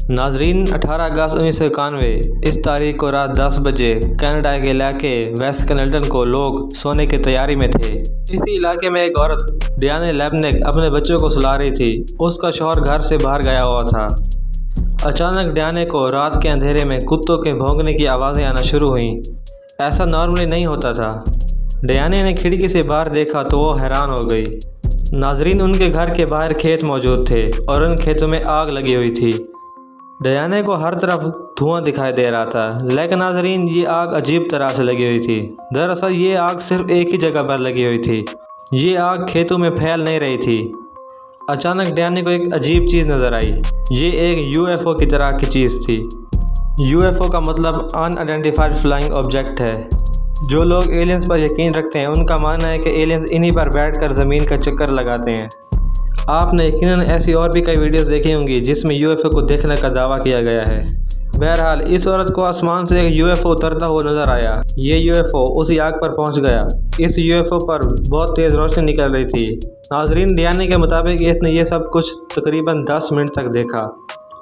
नाजरीन 18 अगस्त 1991 इस तारीख को रात 10 बजे कनाडा के इलाके वेस्ट कैलेडन को लोग सोने की तैयारी में थे। इसी इलाके में एक औरत डियाने लेबनिक अपने बच्चों को सुला रही थी। उसका शौहर घर से बाहर गया हुआ था। अचानक डियाने को रात के अंधेरे में कुत्तों के भौंकने की आवाज़ें आना शुरू हुईं। ऐसा नॉर्मली नहीं होता था। डियाने ने खिड़की से बाहर देखा तो वो हैरान हो गई। नाजरीन, उनके घर के बाहर खेत मौजूद थे और उन खेतों में आग लगी हुई थी। डियाने को हर तरफ धुआं दिखाई दे रहा था, लेकिन नाजरीन ये आग अजीब तरह से लगी हुई थी। दरअसल ये आग सिर्फ एक ही जगह पर लगी हुई थी। ये आग खेतों में फैल नहीं रही थी। अचानक डियाने को एक अजीब चीज़ नज़र आई। ये एक यूएफओ की तरह की चीज़ थी। यूएफओ का मतलब अनआइडेंटिफाइड फ्लाइंग ऑब्जेक्ट है। जो लोग एलियंस पर यकीन रखते हैं उनका मानना है कि एलियंस इन्हीं पर बैठकर ज़मीन का चक्कर लगाते हैं। आपने यकीनन ऐसी और भी कई वीडियोस देखी होंगी जिसमें यूएफओ को देखने का दावा किया गया है। बहरहाल इस औरत को आसमान से एक यूएफओ उतरता हुआ नज़र आया। ये यूएफओ उसी आग पर पहुंच गया। इस यूएफओ पर बहुत तेज़ रोशनी निकल रही थी। नाजरीन, डियाने के मुताबिक इसने ये सब कुछ तकरीबन 10 मिनट तक देखा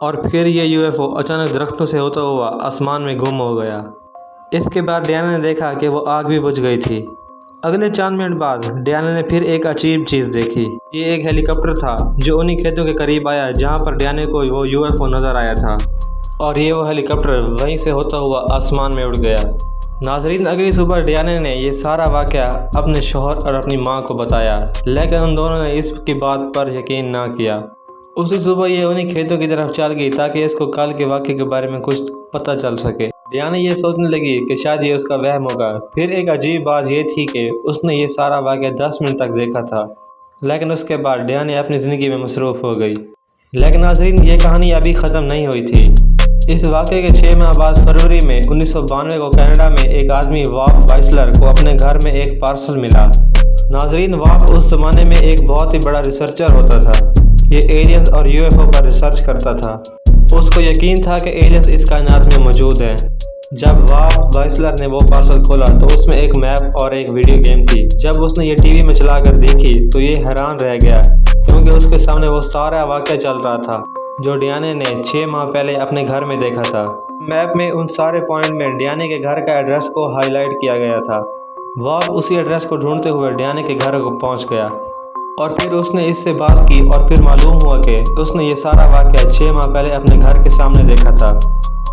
और फिर ये यूएफओ अचानक दरख्तों से होता हुआ आसमान में गुम हो गया। इसके बाद डियाने ने देखा कि वो आग भी बुझ गई थी। अगले 4 मिनट बाद डियाने ने फिर एक अजीब चीज़ देखी। ये एक हेलीकॉप्टर था जो उन्हीं खेतों के करीब आया जहाँ पर डियाने को वो यूएफओ नज़र आया था, और ये वो हेलीकॉप्टर वहीं से होता हुआ आसमान में उड़ गया। नाजरीन, अगली सुबह डियाने ने ये सारा वाक़या अपने शौहर और अपनी माँ को बताया, लेकिन उन दोनों ने इसकी बात पर यकीन ना किया। उसी सुबह ये उन्हीं खेतों की तरफ चल गई ताकि इसको कल के वाक़े के बारे में कुछ पता चल सके। डियाने ये सोचने लगी कि शायद ये उसका वहम होगा। फिर एक अजीब बात ये थी कि उसने ये सारा वाक़या 10 मिनट तक देखा था, लेकिन उसके बाद डियाने अपनी ज़िंदगी में मसरूफ़ हो गई। लेकिन नाज़रीन, ये कहानी अभी ख़त्म नहीं हुई थी। इस वाक़े के 6 माह बाद फरवरी में 1992 को कनाडा में एक आदमी वाल्फ वाइसलर को अपने घर में एक पार्सल मिला। नाज़रीन, वाल्फ उस ज़माने में एक बहुत ही बड़ा रिसर्चर होता था। ये एलियंस और यूएफओ पर रिसर्च करता था। उसको यकीन था कि एलियंस इस कायनात में मौजूद हैं। जब वाल्फ वाइसलर ने वो पार्सल खोला तो उसमें एक मैप और एक वीडियो गेम थी। जब उसने ये टीवी में चलाकर देखी तो ये हैरान रह गया, क्योंकि उसके सामने वो सारा वाक़या चल रहा था जो डियाने ने 6 माह पहले अपने घर में देखा था। मैप में उन सारे पॉइंट में डियाने के घर का एड्रेस को हाईलाइट किया गया था। वाल्फ उसी एड्रेस को ढूंढते हुए डियाने के घर को पहुंच गया और फिर उसने इससे बात की और फिर मालूम हुआ कि उसने ये सारा वाक़या 6 माह पहले अपने घर के सामने देखा था।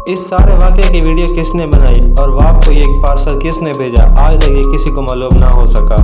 इस सारे वाक़े की वीडियो किसने बनाई और वाल्फ को ये पार्सल किसने भेजा, आज तक ये किसी को मालूम ना हो सका।